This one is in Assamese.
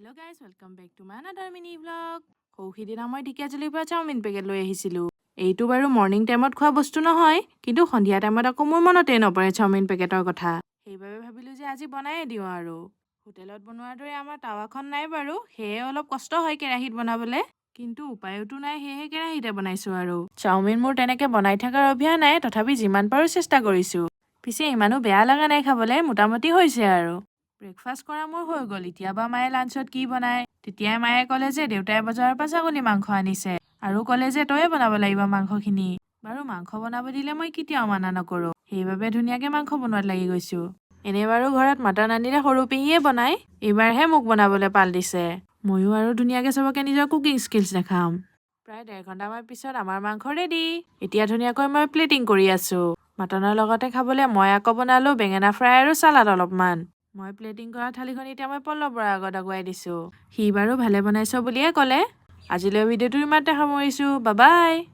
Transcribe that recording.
Hello guys, welcome back to my another mini vlog. সৌখিদিনা মই ঢেকিয়াজুলিৰ পৰা চাওমিন পেকেট লৈ আহিছিলোঁ। এইটো বাৰু মৰ্নিং টাইমত খোৱা বস্তু নহয়, কিন্তু সন্ধিয়া টাইমত আকৌ মোৰ মনতেই নপৰে চাওমিন পেকেটৰ কথা। সেইবাবে ভাবিলোঁ যে আজি বনায়ে দিওঁ আৰু। হোটেলত বনোৱাৰ দৰে আমাৰ টাৱাখন নাই বাৰু, সেয়ে অলপ কষ্ট হয় কেৰাহীত বনাবলৈ। কিন্তু উপায়তো নাই, সেয়েহে কেৰাহীতে বনাইছোঁ আৰু। চাওমিন মোৰ তেনেকৈ বনাই থকাৰ অভ্যাস নাই, তথাপি যিমান পাৰোঁ চেষ্টা কৰিছোঁ। পিছে ইমানো বেয়া লগা নাই খাবলৈ, মোটামুটি হৈছে আৰু। ব্ৰেকফাষ্ট কৰা মোৰ হৈ গ'ল। এতিয়া বা মায়ে লাঞ্চত কি বনায়। তেতিয়াই মায়ে ক'লে যে দেউতাই বজাৰৰ পৰা ছাগলী মাংস আনিছে আৰু ক'লে যে তয়ে বনাব লাগিব মাংসখিনি। বাৰু মাংস বনাব দিলে মই কেতিয়াও মানা নকৰোঁ, সেইবাবে ধুনীয়াকৈ মাংস বনোৱাত লাগি গৈছোঁ। এনেই বাৰু ঘৰত মাটন আনিলে সৰু পেহীয়ে বনায়, এইবাৰহে মোক বনাবলৈ পাল দিছে। ময়ো আৰু ধুনীয়াকৈ চবকে নিজৰ কুকিং স্কিলছ দেখাম। প্ৰায় 1.5 ঘণ্টামান পিছত আমাৰ মাংস ৰেডি। এতিয়া ধুনীয়াকৈ মই প্লেটিং কৰি আছোঁ। মাটনৰ লগতে খাবলৈ মই আকৌ বনালোঁ বেঙেনা ফ্ৰাই আৰু চালাড অলপমান। মই প্লেটিং কৰা থালিখন এতিয়া মই পল্লৱ বৰাৰ আগত আগুৱাই দিছোঁ। সি বাৰু ভালে বনাইছ বুলিয়ে ক'লে। আজিলৈ ভিডিঅ'টো ইমানতে সামৰিছোঁ। Bye bye.